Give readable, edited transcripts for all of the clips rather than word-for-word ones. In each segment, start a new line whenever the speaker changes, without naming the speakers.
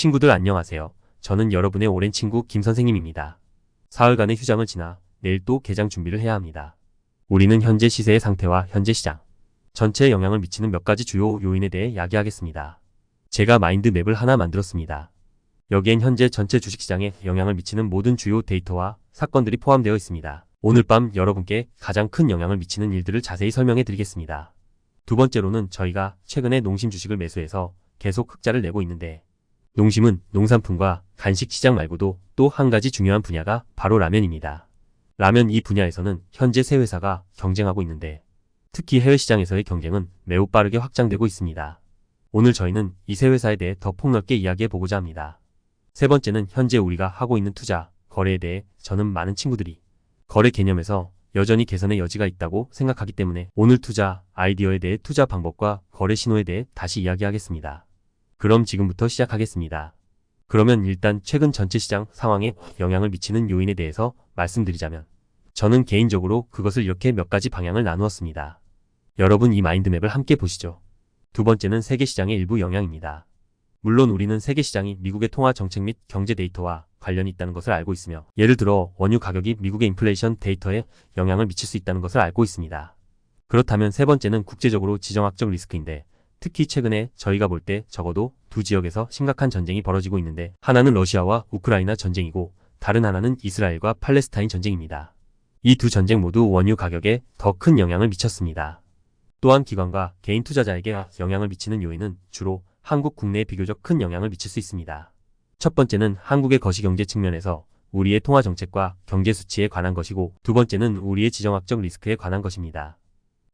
친구들 안녕하세요. 저는 여러분의 오랜 친구 김 선생님입니다. 사흘간의 휴장을 지나 내일 또 개장 준비를 해야 합니다. 우리는 현재 시세의 상태와 현재 시장 전체에 영향을 미치는 몇 가지 주요 요인에 대해 이야기하겠습니다. 제가 마인드맵을 하나 만들었습니다. 여기엔 현재 전체 주식시장에 영향을 미치는 모든 주요 데이터와 사건들이 포함되어 있습니다. 오늘 밤 여러분께 가장 큰 영향을 미치는 일들을 자세히 설명해 드리겠습니다. 두 번째로는 저희가 최근에 농심 주식을 매수해서 계속 흑자를 내고 있는데, 농심은 농산품과 간식 시장 말고도 또 한 가지 중요한 분야가 바로 라면입니다. 라면 이 분야에서는 현재 세 회사가 경쟁하고 있는데, 특히 해외 시장에서의 경쟁은 매우 빠르게 확장되고 있습니다. 오늘 저희는 이 세 회사에 대해 더 폭넓게 이야기해 보고자 합니다. 세 번째는 현재 우리가 하고 있는 투자, 거래에 대해 저는 많은 친구들이 거래 개념에서 여전히 개선의 여지가 있다고 생각하기 때문에 오늘 투자 아이디어에 대해 투자 방법과 거래 신호에 대해 다시 이야기하겠습니다. 그럼 지금부터 시작하겠습니다. 그러면 일단 최근 전체 시장 상황에 영향을 미치는 요인에 대해서 말씀드리자면, 저는 개인적으로 그것을 이렇게 몇 가지 방향을 나누었습니다. 여러분 이 마인드맵을 함께 보시죠. 두 번째는 세계 시장의 일부 영향입니다. 물론 우리는 세계 시장이 미국의 통화 정책 및 경제 데이터와 관련이 있다는 것을 알고 있으며, 예를 들어 원유 가격이 미국의 인플레이션 데이터에 영향을 미칠 수 있다는 것을 알고 있습니다. 그렇다면 세 번째는 국제적으로 지정학적 리스크인데, 특히 최근에 저희가 볼 때 적어도 두 지역에서 심각한 전쟁이 벌어지고 있는데, 하나는 러시아와 우크라이나 전쟁이고 다른 하나는 이스라엘과 팔레스타인 전쟁입니다. 이 두 전쟁 모두 원유 가격에 더 큰 영향을 미쳤습니다. 또한 기관과 개인 투자자에게 영향을 미치는 요인은 주로 한국 국내에 비교적 큰 영향을 미칠 수 있습니다. 첫 번째는 한국의 거시경제 측면에서 우리의 통화정책과 경제수치에 관한 것이고, 두 번째는 우리의 지정학적 리스크에 관한 것입니다.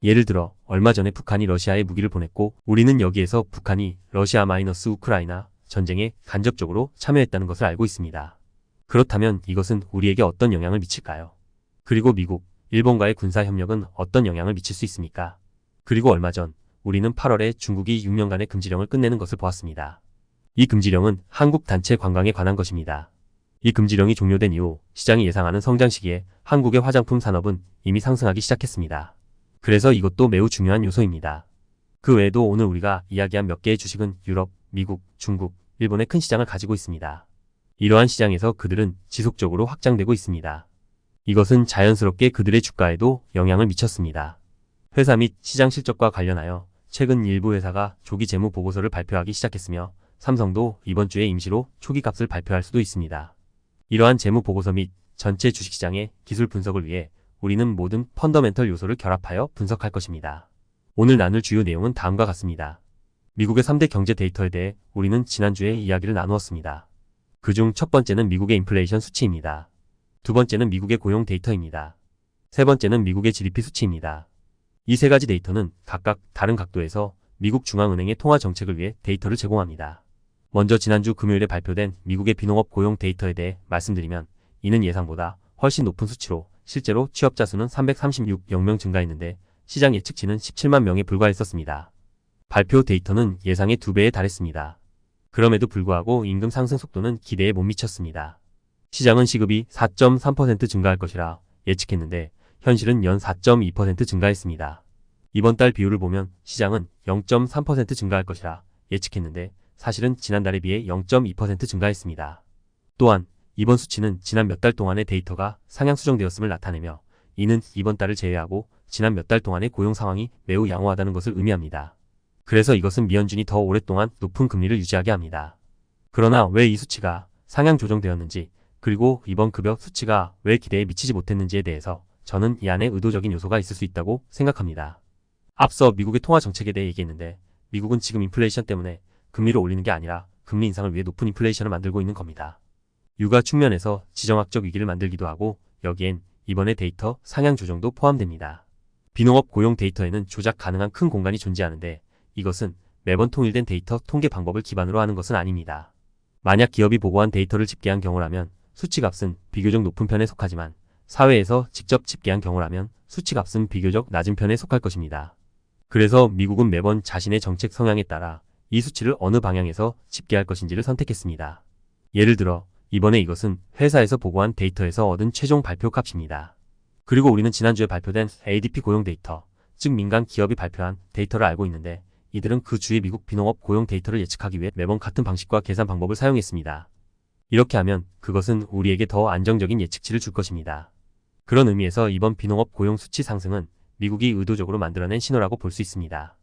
예를 들어 얼마 전에 북한이 러시아에 무기를 보냈고, 우리는 여기에서 북한이 러시아-우크라이나 전쟁에 간접적으로 참여했다는 것을 알고 있습니다. 그렇다면 이것은 우리에게 어떤 영향을 미칠까요? 그리고 미국, 일본과의 군사협력은 어떤 영향을 미칠 수 있습니까? 그리고 얼마 전 우리는 8월에 중국이 6년간의 금지령을 끝내는 것을 보았습니다. 이 금지령은 한국 단체 관광에 관한 것입니다. 이 금지령이 종료된 이후 시장이 예상하는 성장 시기에 한국의 화장품 산업은 이미 상승하기 시작했습니다. 그래서 이것도 매우 중요한 요소입니다. 그 외에도 오늘 우리가 이야기한 몇 개의 주식은 유럽, 미국, 중국, 일본의 큰 시장을 가지고 있습니다. 이러한 시장에서 그들은 지속적으로 확장되고 있습니다. 이것은 자연스럽게 그들의 주가에도 영향을 미쳤습니다. 회사 및 시장 실적과 관련하여 최근 일부 회사가 조기 재무 보고서를 발표하기 시작했으며, 삼성도 이번 주에 임시로 초기 값을 발표할 수도 있습니다. 이러한 재무 보고서 및 전체 주식시장의 기술 분석을 위해 우리는 모든 펀더멘털 요소를 결합하여 분석할 것입니다. 오늘 나눌 주요 내용은 다음과 같습니다. 미국의 3대 경제 데이터에 대해 우리는 지난주에 이야기를 나누었습니다. 그중 첫 번째는 미국의 인플레이션 수치입니다. 두 번째는 미국의 고용 데이터입니다. 세 번째는 미국의 GDP 수치입니다. 이 세 가지 데이터는 각각 다른 각도에서 미국 중앙은행의 통화 정책을 위해 데이터를 제공합니다. 먼저 지난주 금요일에 발표된 미국의 비농업 고용 데이터에 대해 말씀드리면, 이는 예상보다 훨씬 높은 수치로 실제로 취업자 수는 336명 증가했는데 시장 예측치는 17만 명에 불과했었습니다. 발표 데이터는 예상의 2배에 달했습니다. 그럼에도 불구하고 임금 상승 속도는 기대에 못 미쳤습니다. 시장은 시급이 4.3% 증가할 것이라 예측했는데 현실은 연 4.2% 증가했습니다. 이번 달 비율을 보면 시장은 0.3% 증가할 것이라 예측했는데 사실은 지난달에 비해 0.2% 증가했습니다. 또한 이번 수치는 지난 몇 달 동안의 데이터가 상향 수정되었음을 나타내며, 이는 이번 달을 제외하고 지난 몇 달 동안의 고용 상황이 매우 양호하다는 것을 의미합니다. 그래서 이것은 미연준이 더 오랫동안 높은 금리를 유지하게 합니다. 그러나 왜 이 수치가 상향 조정되었는지, 그리고 이번 급여 수치가 왜 기대에 미치지 못했는지에 대해서 저는 이 안에 의도적인 요소가 있을 수 있다고 생각합니다. 앞서 미국의 통화 정책에 대해 얘기했는데, 미국은 지금 인플레이션 때문에 금리를 올리는 게 아니라 금리 인상을 위해 높은 인플레이션을 만들고 있는 겁니다. 육아 측면에서 지정학적 위기를 만들기도 하고, 여기엔 이번의 데이터 상향 조정도 포함됩니다. 비농업 고용 데이터에는 조작 가능한 큰 공간이 존재하는데, 이것은 매번 통일된 데이터 통계 방법을 기반으로 하는 것은 아닙니다. 만약 기업이 보고한 데이터를 집계한 경우라면 수치값은 비교적 높은 편에 속하지만, 사회에서 직접 집계한 경우라면 수치값은 비교적 낮은 편에 속할 것입니다. 그래서 미국은 매번 자신의 정책 성향에 따라 이 수치를 어느 방향에서 집계할 것인지를 선택했습니다. 예를 들어 이번에 이것은 회사에서 보고한 데이터에서 얻은 최종 발표 값입니다. 그리고 우리는 지난주에 발표된 ADP 고용 데이터, 즉 민간 기업이 발표한 데이터를 알고 있는데, 이들은 그 주의 미국 빈농업 고용 데이터를 예측하기 위해 매번 같은 방식과 계산 방법을 사용했습니다. 이렇게 하면 그것은 우리에게 더 안정적인 예측치를 줄 것입니다. 그런 의미에서 이번 빈농업 고용 수치 상승은 미국이 의도적으로 만들어낸 신호라고 볼 수 있습니다.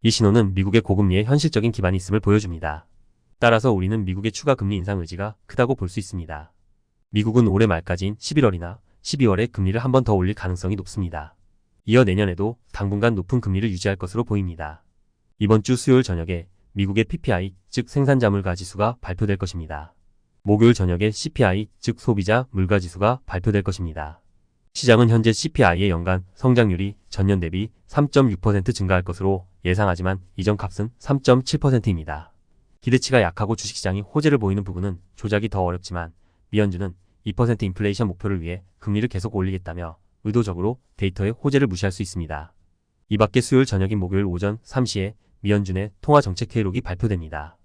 이 신호는 미국의 고금리에 현실적인 기반이 있음을 보여줍니다. 따라서 우리는 미국의 추가 금리 인상 의지가 크다고 볼 수 있습니다. 미국은 올해 말까지인 11월이나 12월에 금리를 한 번 더 올릴 가능성이 높습니다. 이어 내년에도 당분간 높은 금리를 유지할 것으로 보입니다. 이번 주 수요일 저녁에 미국의 PPI, 즉 생산자 물가 지수가 발표될 것입니다. 목요일 저녁에 CPI, 즉 소비자 물가 지수가 발표될 것입니다. 시장은 현재 CPI의 연간 성장률이 전년 대비 3.6% 증가할 것으로 예상하지만 이전 값은 3.7%입니다. 기대치가 약하고 주식시장이 호재를 보이는 부분은 조작이 더 어렵지만 미연준은 2% 인플레이션 목표를 위해 금리를 계속 올리겠다며 의도적으로 데이터의 호재를 무시할 수 있습니다. 이 밖에 수요일 저녁인 목요일 오전 3시에 미연준의 통화정책회의록이 발표됩니다.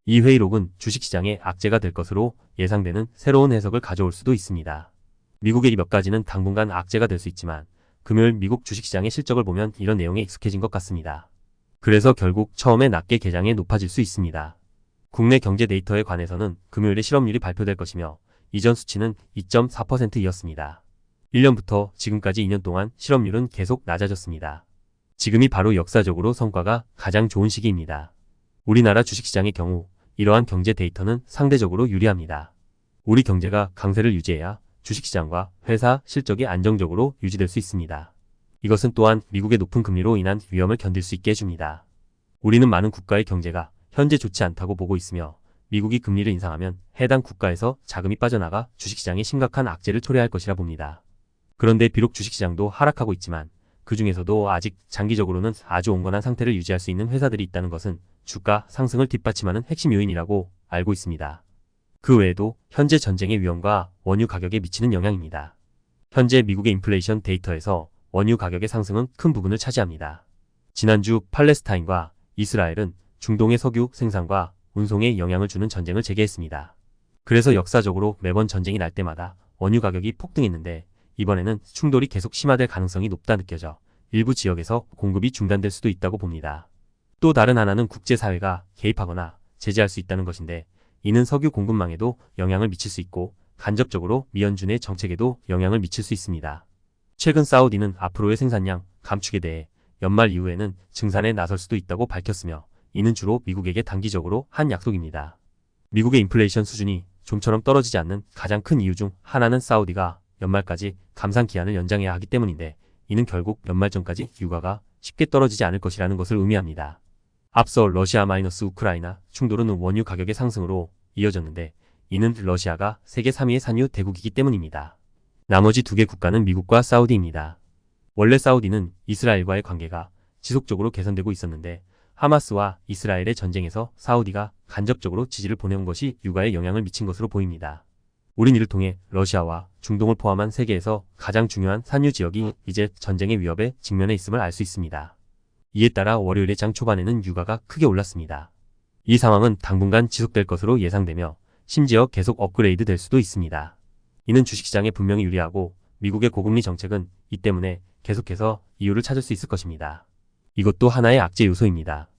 이 회의록은 주식시장의 악재가 될 것으로 예상되는 새로운 해석을 가져올 수도 있습니다. 미국의 몇 가지는 당분간 악재가 될 수 있지만 금요일 미국 주식시장의 실적을 보면 이런 내용에 익숙해진 것 같습니다. 그래서 결국 처음에 낮게 개장해 높아질 수 있습니다. 국내 경제 데이터에 관해서는 금요일에 실업률이 발표될 것이며 이전 수치는 2.4%였습니다. 1년부터 지금까지 2년 동안 실업률은 계속 낮아졌습니다. 지금이 바로 역사적으로 성과가 가장 좋은 시기입니다. 우리나라 주식시장의 경우 이러한 경제 데이터는 상대적으로 유리합니다. 우리 경제가 강세를 유지해야 주식시장과 회사 실적이 안정적으로 유지될 수 있습니다. 이것은 또한 미국의 높은 금리로 인한 위험을 견딜 수 있게 해줍니다. 우리는 많은 국가의 경제가 현재 좋지 않다고 보고 있으며 미국이 금리를 인상하면 해당 국가에서 자금이 빠져나가 주식시장에 심각한 악재를 초래할 것이라 봅니다. 그런데 비록 주식시장도 하락하고 있지만 그 중에서도 아직 장기적으로는 아주 온건한 상태를 유지할 수 있는 회사들이 있다는 것은 주가 상승을 뒷받침하는 핵심 요인이라고 알고 있습니다. 그 외에도 현재 전쟁의 위험과 원유 가격에 미치는 영향입니다. 현재 미국의 인플레이션 데이터에서 원유 가격의 상승은 큰 부분을 차지합니다. 지난주 팔레스타인과 이스라엘은 중동의 석유 생산과 운송에 영향을 주는 전쟁을 재개했습니다. 그래서 역사적으로 매번 전쟁이 날 때마다 원유 가격이 폭등했는데 이번에는 충돌이 계속 심화될 가능성이 높다 느껴져 일부 지역에서 공급이 중단될 수도 있다고 봅니다. 또 다른 하나는 국제사회가 개입하거나 제재할 수 있다는 것인데 이는 석유 공급망에도 영향을 미칠 수 있고 간접적으로 미연준의 정책에도 영향을 미칠 수 있습니다. 최근 사우디는 앞으로의 생산량 감축에 대해 연말 이후에는 증산에 나설 수도 있다고 밝혔으며 이는 주로 미국에게 단기적으로 한 약속입니다. 미국의 인플레이션 수준이 좀처럼 떨어지지 않는 가장 큰 이유 중 하나는 사우디가 연말까지 감산 기한을 연장해야 하기 때문인데 이는 결국 연말 전까지 유가가 쉽게 떨어지지 않을 것이라는 것을 의미합니다. 앞서 러시아-우크라이나 충돌은 원유 가격의 상승으로 이어졌는데 이는 러시아가 세계 3위의 산유 대국이기 때문입니다. 나머지 두 개 국가는 미국과 사우디입니다. 원래 사우디는 이스라엘과의 관계가 지속적으로 개선되고 있었는데 하마스와 이스라엘의 전쟁에서 사우디가 간접적으로 지지를 보내온 것이 유가에 영향을 미친 것으로 보입니다. 우린 이를 통해 러시아와 중동을 포함한 세계에서 가장 중요한 산유 지역이 이제 전쟁의 위협에 직면해 있음을 알 수 있습니다. 이에 따라 월요일의 장 초반에는 유가가 크게 올랐습니다. 이 상황은 당분간 지속될 것으로 예상되며 심지어 계속 업그레이드 될 수도 있습니다. 이는 주식시장에 분명히 유리하고 미국의 고금리 정책은 이 때문에 계속해서 이유를 찾을 수 있을 것입니다. 이것도 하나의 악재 요소입니다.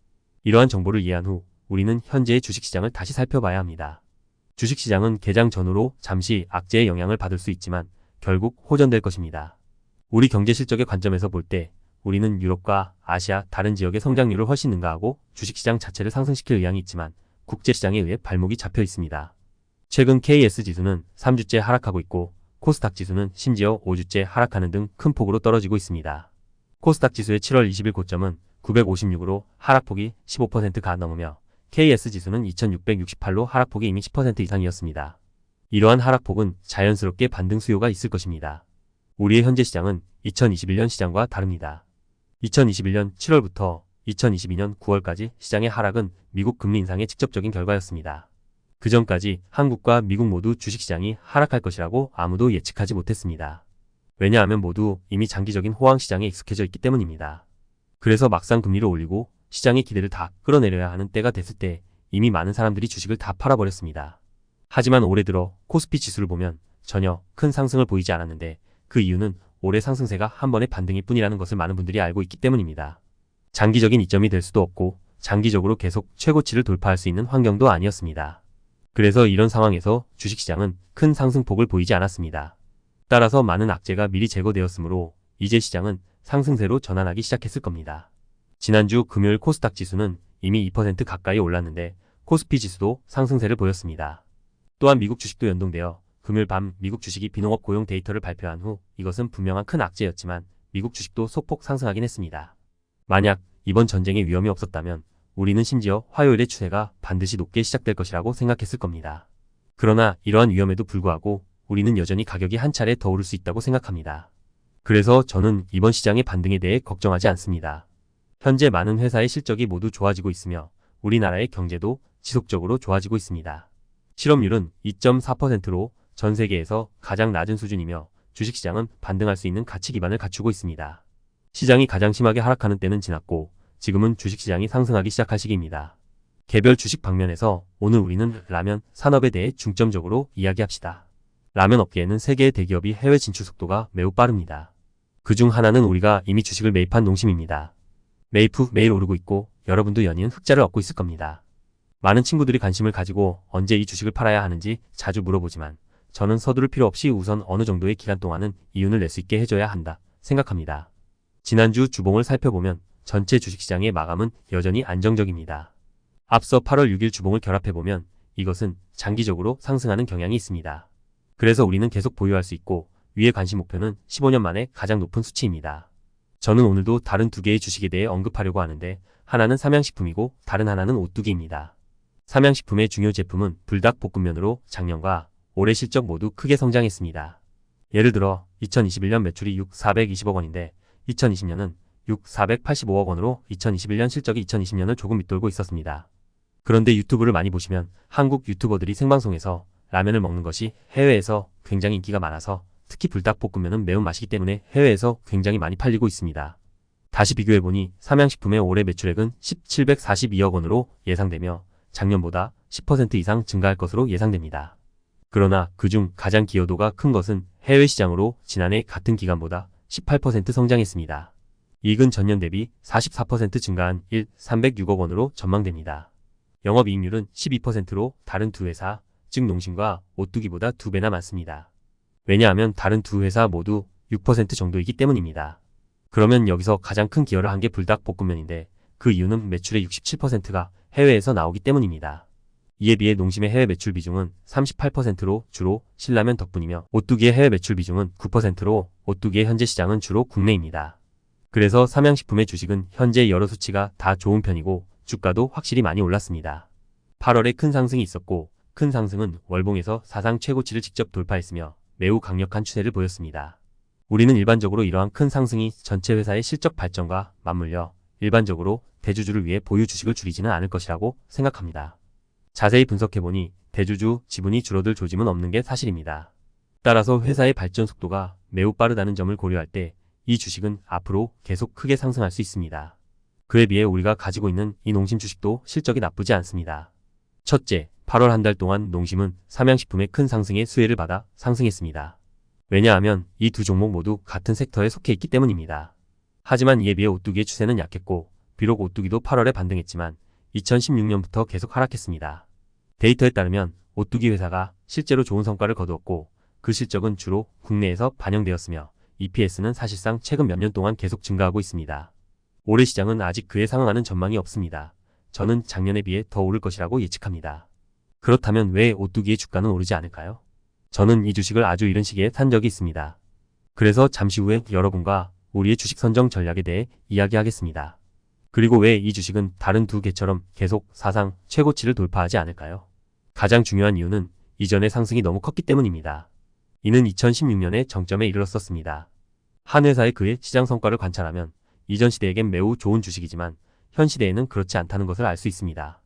이러한 정보를 이해한 후 우리는 현재의 주식시장을 다시 살펴봐야 합니다. 주식시장은 개장 전후로 잠시 악재의 영향을 받을 수 있지만 결국 호전될 것입니다. 우리 경제 실적의 관점에서 볼 때 우리는 유럽과 아시아 다른 지역의 성장률을 훨씬 능가하고 주식시장 자체를 상승시킬 의향이 있지만 국제시장에 의해 발목이 잡혀 있습니다. 최근 KS 지수는 3주째 하락하고 있고 코스닥 지수는 심지어 5주째 하락하는 등 큰 폭으로 떨어지고 있습니다. 코스닥 지수의 7월 20일 고점은 956으로 하락폭이 15%가 넘으며 KS 지수는 2668로 하락폭이 이미 10% 이상이었습니다. 이러한 하락폭은 자연스럽게 반등 수요가 있을 것입니다. 우리의 현재 시장은 2021년 시장과 다릅니다. 2021년 7월부터 2022년 9월까지 시장의 하락은 미국 금리 인상의 직접적인 결과였습니다. 그 전까지 한국과 미국 모두 주식시장이 하락할 것이라고 아무도 예측하지 못했습니다. 왜냐하면 모두 이미 장기적인 호황 시장에 익숙해져 있기 때문입니다. 그래서 막상 금리를 올리고 시장의 기대를 다 끌어내려야 하는 때가 됐을 때 이미 많은 사람들이 주식을 다 팔아버렸습니다. 하지만 올해 들어 코스피 지수를 보면 전혀 큰 상승을 보이지 않았는데 그 이유는 올해 상승세가 한 번의 반등일 뿐이라는 것을 많은 분들이 알고 있기 때문입니다. 장기적인 이점이 될 수도 없고 장기적으로 계속 최고치를 돌파할 수 있는 환경도 아니었습니다. 그래서 이런 상황에서 주식시장은 큰 상승폭을 보이지 않았습니다. 따라서 많은 악재가 미리 제거되었으므로 이제 시장은 상승세로 전환하기 시작했을 겁니다. 지난주 금요일 코스닥 지수는 이미 2% 가까이 올랐는데 코스피 지수도 상승세를 보였습니다. 또한 미국 주식도 연동되어 금요일 밤 미국 주식이 비농업 고용 데이터를 발표한 후 이것은 분명한 큰 악재였지만 미국 주식도 소폭 상승하긴 했습니다. 만약 이번 전쟁의 위험이 없었다면 우리는 심지어 화요일의 추세가 반드시 높게 시작될 것이라고 생각했을 겁니다. 그러나 이러한 위험에도 불구하고 우리는 여전히 가격이 한 차례 더 오를 수 있다고 생각합니다. 그래서 저는 이번 시장의 반등에 대해 걱정하지 않습니다. 현재 많은 회사의 실적이 모두 좋아지고 있으며 우리나라의 경제도 지속적으로 좋아지고 있습니다. 실업률은 2.4%로 전 세계에서 가장 낮은 수준이며 주식시장은 반등할 수 있는 가치 기반을 갖추고 있습니다. 시장이 가장 심하게 하락하는 때는 지났고 지금은 주식시장이 상승하기 시작할 시기입니다. 개별 주식 방면에서 오늘 우리는 라면 산업에 대해 중점적으로 이야기합시다. 라면 업계에는 세계의 대기업이 해외 진출 속도가 매우 빠릅니다. 그중 하나는 우리가 이미 주식을 매입한 농심입니다. 매입 후 매일 오르고 있고 여러분도 연이은 흑자를 얻고 있을 겁니다. 많은 친구들이 관심을 가지고 언제 이 주식을 팔아야 하는지 자주 물어보지만 저는 서두를 필요 없이 우선 어느 정도의 기간 동안은 이윤을 낼 수 있게 해줘야 한다 생각합니다. 지난주 주봉을 살펴보면 전체 주식시장의 마감은 여전히 안정적입니다. 앞서 8월 6일 주봉을 결합해보면 이것은 장기적으로 상승하는 경향이 있습니다. 그래서 우리는 계속 보유할 수 있고 위의 관심 목표는 15년 만에 가장 높은 수치입니다. 저는 오늘도 다른 두 개의 주식에 대해 언급하려고 하는데 하나는 삼양식품이고 다른 하나는 오뚜기입니다. 삼양식품의 중요 제품은 불닭볶음면으로 작년과 올해 실적 모두 크게 성장했습니다. 예를 들어 2021년 매출이 420억 원인데 2020년은 485억 원으로 2021년 실적이 2020년을 조금 밑돌고 있었습니다. 그런데 유튜브를 많이 보시면 한국 유튜버들이 생방송에서 라면을 먹는 것이 해외에서 굉장히 인기가 많아서 특히 불닭볶음면은 매운 맛이기 때문에 해외에서 굉장히 많이 팔리고 있습니다. 다시 비교해보니 삼양식품의 올해 매출액은 742억 원으로 예상되며 작년보다 10% 이상 증가할 것으로 예상됩니다. 그러나 그중 가장 기여도가 큰 것은 해외 시장으로 지난해 같은 기간보다 18% 성장했습니다. 이익은 전년 대비 44% 증가한 306억 원으로 전망됩니다. 영업이익률은 12%로 다른 두 회사, 즉 농심과 오뚜기보다 2배나 많습니다. 왜냐하면 다른 두 회사 모두 6% 정도이기 때문입니다. 그러면 여기서 가장 큰 기여를 한 게 불닭볶음면인데 그 이유는 매출의 67%가 해외에서 나오기 때문입니다. 이에 비해 농심의 해외 매출 비중은 38%로 주로 신라면 덕분이며 오뚜기의 해외 매출 비중은 9%로 오뚜기의 현재 시장은 주로 국내입니다. 그래서 삼양식품의 주식은 현재 여러 수치가 다 좋은 편이고 주가도 확실히 많이 올랐습니다. 8월에 큰 상승이 있었고 큰 상승은 월봉에서 사상 최고치를 직접 돌파했으며 매우 강력한 추세를 보였습니다. 우리는 일반적으로 이러한 큰 상승이 전체 회사의 실적 발전과 맞물려 일반적으로 대주주를 위해 보유 주식을 줄이지는 않을 것이라고 생각합니다. 자세히 분석해보니 대주주 지분이 줄어들 조짐은 없는 게 사실입니다. 따라서 회사의 발전 속도가 매우 빠르다는 점을 고려할 때 이 주식은 앞으로 계속 크게 상승할 수 있습니다. 그에 비해 우리가 가지고 있는 이 농심 주식도 실적이 나쁘지 않습니다. 첫째, 8월 한 달 동안 농심은 삼양식품의 큰 상승의 수혜를 받아 상승했습니다. 왜냐하면 이 두 종목 모두 같은 섹터에 속해 있기 때문입니다. 하지만 이에 비해 오뚜기의 추세는 약했고 비록 오뚜기도 8월에 반등했지만 2016년부터 계속 하락했습니다. 데이터에 따르면 오뚜기 회사가 실제로 좋은 성과를 거두었고 그 실적은 주로 국내에서 반영되었으며 EPS는 사실상 최근 몇 년 동안 계속 증가하고 있습니다. 올해 시장은 아직 그에 상응하는 전망이 없습니다. 저는 작년에 비해 더 오를 것이라고 예측합니다. 그렇다면 왜 오뚜기의 주가는 오르지 않을까요? 저는 이 주식을 아주 이른 시기에 산 적이 있습니다. 그래서 잠시 후에 여러분과 우리의 주식 선정 전략에 대해 이야기하겠습니다. 그리고 왜 이 주식은 다른 두 개처럼 계속 사상 최고치를 돌파하지 않을까요? 가장 중요한 이유는 이전의 상승이 너무 컸기 때문입니다. 이는 2016년에 정점에 이르렀었습니다. 한 회사의 그의 시장 성과를 관찰하면 이전 시대에겐 매우 좋은 주식이지만 현 시대에는 그렇지 않다는 것을 알 수 있습니다.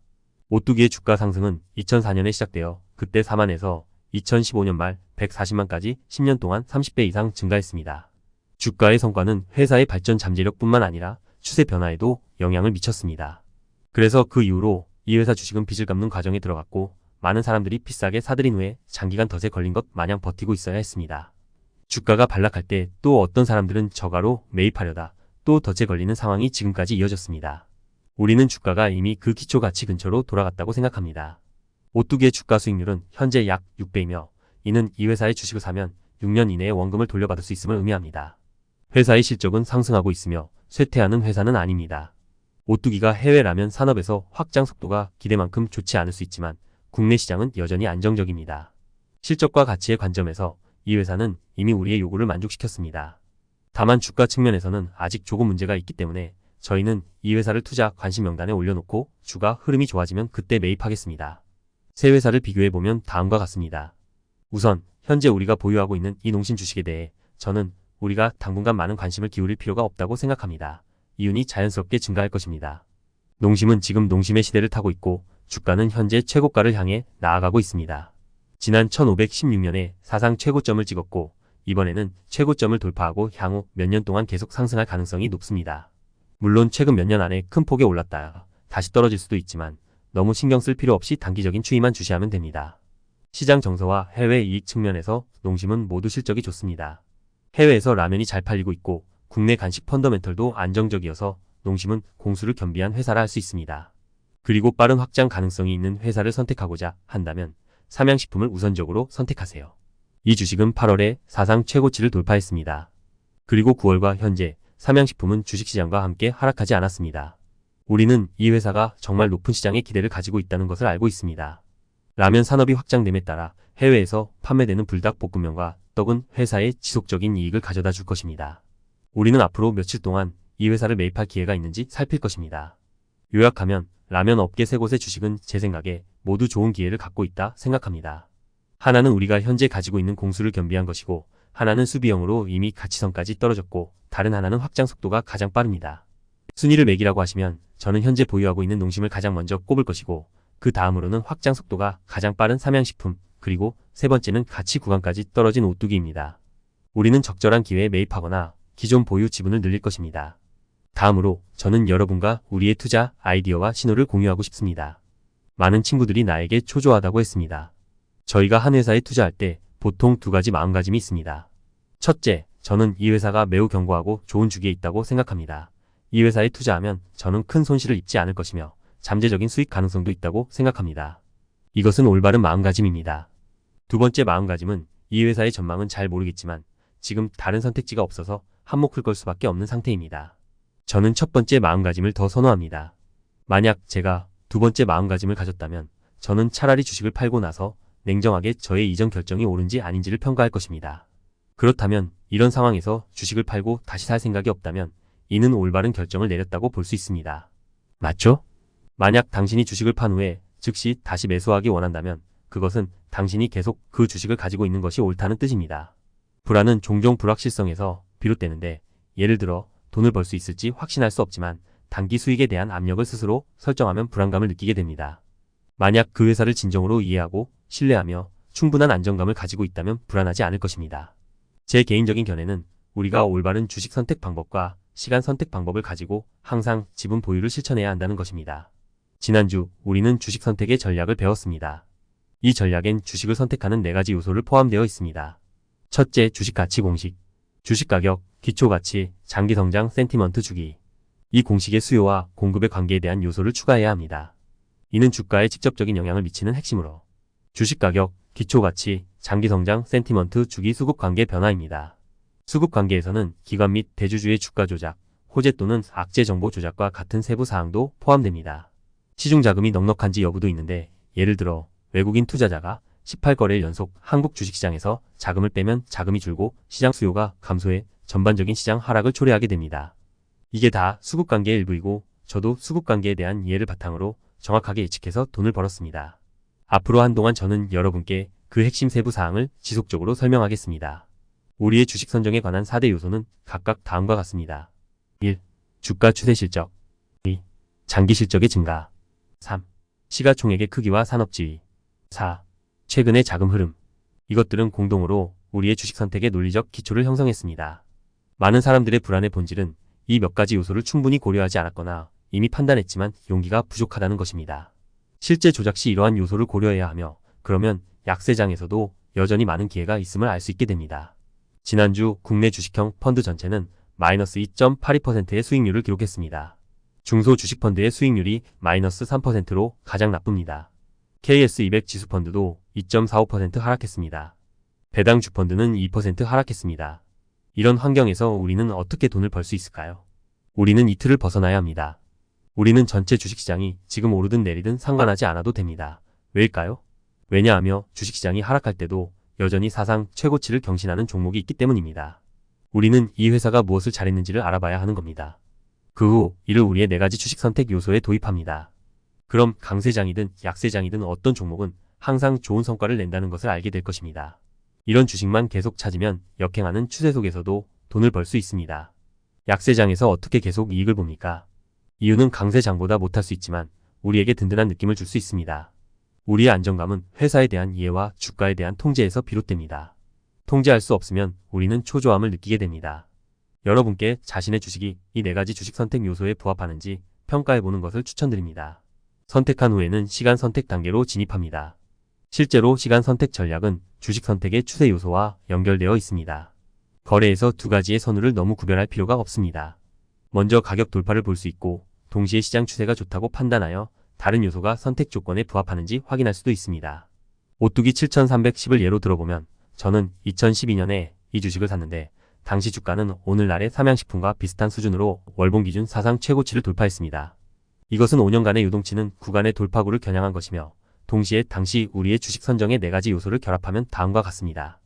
오뚜기의 주가 상승은 2004년에 시작되어 그때 4만에서 2015년 말 140만까지 10년 동안 30배 이상 증가했습니다. 주가의 성과는 회사의 발전 잠재력뿐만 아니라 추세 변화에도 영향을 미쳤습니다. 그래서 그 이후로 이 회사 주식은 빚을 갚는 과정에 들어갔고 많은 사람들이 비싸게 사들인 후에 장기간 덫에 걸린 것 마냥 버티고 있어야 했습니다. 주가가 반락할 때 또 어떤 사람들은 저가로 매입하려다 또 덫에 걸리는 상황이 지금까지 이어졌습니다. 우리는 주가가 이미 그 기초 가치 근처로 돌아갔다고 생각합니다. 오뚜기의 주가 수익률은 현재 약 6배이며 이는 이 회사의 주식을 사면 6년 이내에 원금을 돌려받을 수 있음을 의미합니다. 회사의 실적은 상승하고 있으며 쇠퇴하는 회사는 아닙니다. 오뚜기가 해외 라면 산업에서 확장 속도가 기대만큼 좋지 않을 수 있지만 국내 시장은 여전히 안정적입니다. 실적과 가치의 관점에서 이 회사는 이미 우리의 요구를 만족시켰습니다. 다만 주가 측면에서는 아직 조금 문제가 있기 때문에 저희는 이 회사를 투자 관심 명단에 올려놓고 주가 흐름이 좋아지면 그때 매입하겠습니다. 세 회사를 비교해보면 다음과 같습니다. 우선 현재 우리가 보유하고 있는 이 농심 주식에 대해 저는 우리가 당분간 많은 관심을 기울일 필요가 없다고 생각합니다. 이윤이 자연스럽게 증가할 것입니다. 농심은 지금 농심의 시대를 타고 있고 주가는 현재 최고가를 향해 나아가고 있습니다. 지난 1516년에 사상 최고점을 찍었고 이번에는 최고점을 돌파하고 향후 몇 년 동안 계속 상승할 가능성이 높습니다. 물론 최근 몇 년 안에 큰 폭에 올랐다가 다시 떨어질 수도 있지만 너무 신경 쓸 필요 없이 단기적인 추이만 주시하면 됩니다. 시장 정서와 해외 이익 측면에서 농심은 모두 실적이 좋습니다. 해외에서 라면이 잘 팔리고 있고 국내 간식 펀더멘털도 안정적이어서 농심은 공수를 겸비한 회사라 할 수 있습니다. 그리고 빠른 확장 가능성이 있는 회사를 선택하고자 한다면 삼양식품을 우선적으로 선택하세요. 이 주식은 8월에 사상 최고치를 돌파했습니다. 그리고 9월과 현재 삼양식품은 주식시장과 함께 하락하지 않았습니다. 우리는 이 회사가 정말 높은 시장의 기대를 가지고 있다는 것을 알고 있습니다. 라면 산업이 확장됨에 따라 해외에서 판매되는 불닭볶음면과 떡은 회사의 지속적인 이익을 가져다 줄 것입니다. 우리는 앞으로 며칠 동안 이 회사를 매입할 기회가 있는지 살필 것입니다. 요약하면 라면 업계 세 곳의 주식은 제 생각에 모두 좋은 기회를 갖고 있다 생각합니다. 하나는 우리가 현재 가지고 있는 공수를 겸비한 것이고 하나는 수비형으로 이미 가치선까지 떨어졌고 다른 하나는 확장 속도가 가장 빠릅니다. 순위를 매기라고 하시면 저는 현재 보유하고 있는 농심을 가장 먼저 꼽을 것이고 그 다음으로는 확장 속도가 가장 빠른 삼양식품 그리고 세 번째는 가치 구간까지 떨어진 오뚜기입니다. 우리는 적절한 기회에 매입하거나 기존 보유 지분을 늘릴 것입니다. 다음으로 저는 여러분과 우리의 투자 아이디어와 신호를 공유하고 싶습니다. 많은 친구들이 나에게 초조하다고 했습니다. 저희가 한 회사에 투자할 때 보통 두 가지 마음가짐이 있습니다. 첫째, 저는 이 회사가 매우 견고하고 좋은 주기에 있다고 생각합니다. 이 회사에 투자하면 저는 큰 손실을 입지 않을 것이며 잠재적인 수익 가능성도 있다고 생각합니다. 이것은 올바른 마음가짐입니다. 두 번째 마음가짐은 이 회사의 전망은 잘 모르겠지만 지금 다른 선택지가 없어서 한몫을 걸 수밖에 없는 상태입니다. 저는 첫 번째 마음가짐을 더 선호합니다. 만약 제가 두 번째 마음가짐을 가졌다면 저는 차라리 주식을 팔고 나서 냉정하게 저의 이전 결정이 옳은지 아닌지를 평가할 것입니다. 그렇다면 이런 상황에서 주식을 팔고 다시 살 생각이 없다면 이는 올바른 결정을 내렸다고 볼 수 있습니다. 맞죠? 만약 당신이 주식을 판 후에 즉시 다시 매수하기 원한다면 그것은 당신이 계속 그 주식을 가지고 있는 것이 옳다는 뜻입니다. 불안은 종종 불확실성에서 비롯되는데 예를 들어 돈을 벌 수 있을지 확신할 수 없지만 단기 수익에 대한 압력을 스스로 설정하면 불안감을 느끼게 됩니다. 만약 그 회사를 진정으로 이해하고 신뢰하며 충분한 안정감을 가지고 있다면 불안하지 않을 것입니다. 제 개인적인 견해는 우리가 올바른 주식 선택 방법과 시간 선택 방법을 가지고 항상 지분 보유를 실천해야 한다는 것입니다. 지난주 우리는 주식 선택의 전략을 배웠습니다. 이 전략엔 주식을 선택하는 4가지 요소를 포함되어 있습니다. 첫째, 주식 가치 공식. 주식 가격, 기초 가치, 장기 성장, 센티먼트 주기. 이 공식의 수요와 공급의 관계에 대한 요소를 추가해야 합니다. 이는 주가에 직접적인 영향을 미치는 핵심으로 주식 가격, 기초 가치, 장기 성장, 센티먼트 주기 수급 관계 변화입니다. 수급 관계에서는 기관 및 대주주의 주가 조작, 호재 또는 악재 정보 조작과 같은 세부 사항도 포함됩니다. 시중 자금이 넉넉한지 여부도 있는데 예를 들어 외국인 투자자가 18거래일 연속 한국 주식시장에서 자금을 빼면 자금이 줄고 시장 수요가 감소해 전반적인 시장 하락을 초래하게 됩니다. 이게 다 수급관계의 일부이고 저도 수급관계에 대한 이해를 바탕으로 정확하게 예측해서 돈을 벌었습니다. 앞으로 한동안 저는 여러분께 그 핵심 세부 사항을 지속적으로 설명하겠습니다. 우리의 주식 선정에 관한 4대 요소는 각각 다음과 같습니다. 1. 주가 추세 실적. 2. 장기 실적의 증가. 3. 시가총액의 크기와 산업지위. 4. 최근의 자금 흐름. 이것들은 공동으로 우리의 주식 선택의 논리적 기초를 형성했습니다. 많은 사람들의 불안의 본질은 이 몇 가지 요소를 충분히 고려하지 않았거나 이미 판단했지만 용기가 부족하다는 것입니다. 실제 조작 시 이러한 요소를 고려해야 하며 그러면 약세장에서도 여전히 많은 기회가 있음을 알 수 있게 됩니다. 지난주 국내 주식형 펀드 전체는 마이너스 2.82%의 수익률을 기록했습니다. 중소 주식펀드의 수익률이 마이너스 3%로 가장 나쁩니다. KS200 지수펀드도 2.45% 하락했습니다. 배당 주펀드는 2% 하락했습니다. 이런 환경에서 우리는 어떻게 돈을 벌 수 있을까요? 우리는 이 틀을 벗어나야 합니다. 우리는 전체 주식시장이 지금 오르든 내리든 상관하지 않아도 됩니다. 왜일까요? 왜냐하며 주식시장이 하락할 때도 여전히 사상 최고치를 경신하는 종목이 있기 때문입니다. 우리는 이 회사가 무엇을 잘했는지를 알아봐야 하는 겁니다. 그 후 이를 우리의 4가지 주식 선택 요소에 도입합니다. 그럼 강세장이든 약세장이든 어떤 종목은 항상 좋은 성과를 낸다는 것을 알게 될 것입니다. 이런 주식만 계속 찾으면 역행하는 추세 속에서도 돈을 벌 수 있습니다. 약세장에서 어떻게 계속 이익을 봅니까? 이유는 강세장보다 못할 수 있지만 우리에게 든든한 느낌을 줄 수 있습니다. 우리의 안정감은 회사에 대한 이해와 주가에 대한 통제에서 비롯됩니다. 통제할 수 없으면 우리는 초조함을 느끼게 됩니다. 여러분께 자신의 주식이 이 4가지 주식 선택 요소에 부합하는지 평가해보는 것을 추천드립니다. 선택한 후에는 시간 선택 단계로 진입합니다. 실제로 시간 선택 전략은 주식 선택의 추세 요소와 연결되어 있습니다. 거래에서 2가지의 선호를 너무 구별할 필요가 없습니다. 먼저 가격 돌파를 볼 수 있고 동시에 시장 추세가 좋다고 판단하여 다른 요소가 선택 조건에 부합하는지 확인할 수도 있습니다. 오뚜기 7310을 예로 들어보면 저는 2012년에 이 주식을 샀는데 당시 주가는 오늘날의 삼양식품과 비슷한 수준으로 월봉 기준 사상 최고치를 돌파했습니다. 이것은 5년간의 유동치는 구간의 돌파구를 겨냥한 것이며 동시에 당시 우리의 주식 선정의 4가지 요소를 결합하면 다음과 같습니다.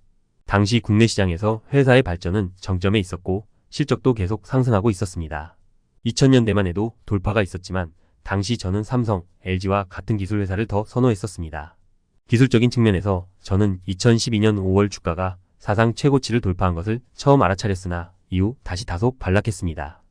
당시 국내 시장에서 회사의 발전은 정점에 있었고 실적도 계속 상승하고 있었습니다. 2000년대만 해도 돌파가 있었지만 당시 저는 삼성, LG와 같은 기술 회사를 더 선호했었습니다. 기술적인 측면에서 저는 2012년 5월 주가가 사상 최고치를 돌파한 것을 처음 알아차렸으나 이후 다시 다소 반락했습니다.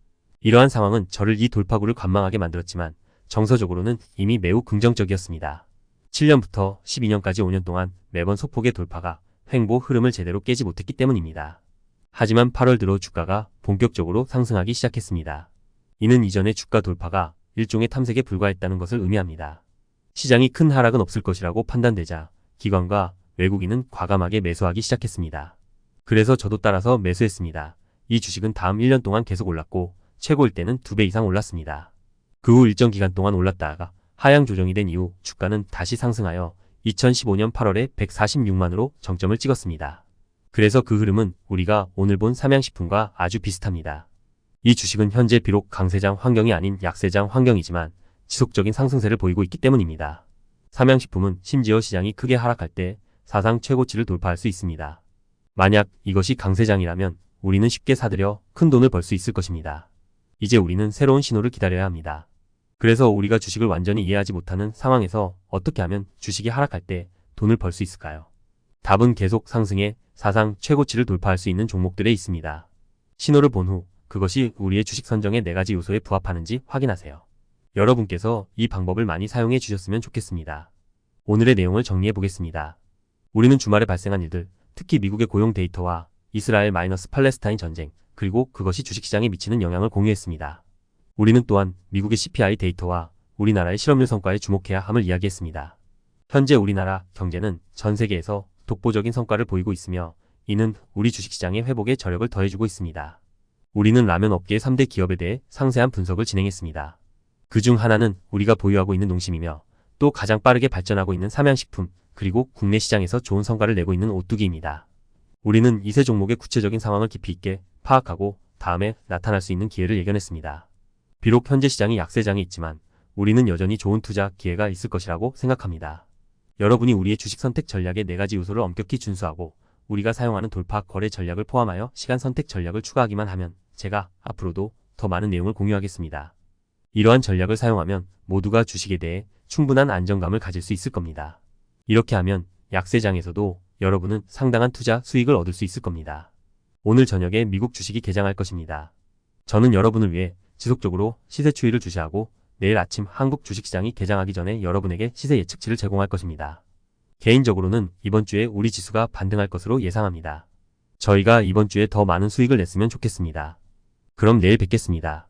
이러한 상황은 저를 이 돌파구를 관망하게 만들었지만 정서적으로는 이미 매우 긍정적이었습니다. 7년부터 12년까지 5년 동안 매번 소폭의 돌파가 횡보 흐름을 제대로 깨지 못했기 때문입니다. 하지만 8월 들어 주가가 본격적으로 상승하기 시작했습니다. 이는 이전의 주가 돌파가 일종의 탐색에 불과했다는 것을 의미합니다. 시장이 큰 하락은 없을 것이라고 판단되자 기관과 외국인은 과감하게 매수하기 시작했습니다. 그래서 저도 따라서 매수했습니다. 이 주식은 다음 1년 동안 계속 올랐고 최고일 때는 2배 이상 올랐습니다. 그 후 일정 기간 동안 올랐다가 하향 조정이 된 이후 주가는 다시 상승하여 2015년 8월에 146만으로 정점을 찍었습니다. 그래서 그 흐름은 우리가 오늘 본 삼양식품과 아주 비슷합니다. 이 주식은 현재 비록 강세장 환경이 아닌 약세장 환경이지만 지속적인 상승세를 보이고 있기 때문입니다. 삼양식품은 심지어 시장이 크게 하락할 때 사상 최고치를 돌파할 수 있습니다. 만약 이것이 강세장이라면 우리는 쉽게 사들여 큰 돈을 벌 수 있을 것입니다. 이제 우리는 새로운 신호를 기다려야 합니다. 그래서 우리가 주식을 완전히 이해하지 못하는 상황에서 어떻게 하면 주식이 하락할 때 돈을 벌 수 있을까요? 답은 계속 상승해 사상 최고치를 돌파할 수 있는 종목들에 있습니다. 신호를 본 후 그것이 우리의 주식 선정의 4가지 요소에 부합하는지 확인하세요. 여러분께서 이 방법을 많이 사용해 주셨으면 좋겠습니다. 오늘의 내용을 정리해 보겠습니다. 우리는 주말에 발생한 일들, 특히 미국의 고용 데이터와 이스라엘-팔레스타인 전쟁, 그리고 그것이 주식시장에 미치는 영향을 공유했습니다. 우리는 또한 미국의 CPI 데이터와 우리나라의 실업률 성과에 주목해야 함을 이야기했습니다. 현재 우리나라 경제는 전 세계에서 독보적인 성과를 보이고 있으며 이는 우리 주식시장의 회복에 저력을 더해주고 있습니다. 우리는 라면 업계의 3대 기업에 대해 상세한 분석을 진행했습니다. 그중 하나는 우리가 보유하고 있는 농심이며 또 가장 빠르게 발전하고 있는 삼양식품, 그리고 국내 시장에서 좋은 성과를 내고 있는 오뚜기입니다. 우리는 이 세 종목의 구체적인 상황을 깊이 있게 파악하고 다음에 나타날 수 있는 기회를 예견했습니다. 비록 현재 시장이 약세장에 있지만 우리는 여전히 좋은 투자 기회가 있을 것이라고 생각합니다. 여러분이 우리의 주식 선택 전략의 4가지 요소를 엄격히 준수하고 우리가 사용하는 돌파 거래 전략을 포함하여 시간 선택 전략을 추가하기만 하면 제가 앞으로도 더 많은 내용을 공유하겠습니다. 이러한 전략을 사용하면 모두가 주식에 대해 충분한 안정감을 가질 수 있을 겁니다. 이렇게 하면 약세장에서도 여러분은 상당한 투자 수익을 얻을 수 있을 겁니다. 오늘 저녁에 미국 주식이 개장할 것입니다. 저는 여러분을 위해 지속적으로 시세 추이를 주시하고 내일 아침 한국 주식시장이 개장하기 전에 여러분에게 시세 예측치를 제공할 것입니다. 개인적으로는 이번 주에 우리 지수가 반등할 것으로 예상합니다. 저희가 이번 주에 더 많은 수익을 냈으면 좋겠습니다. 그럼 내일 뵙겠습니다.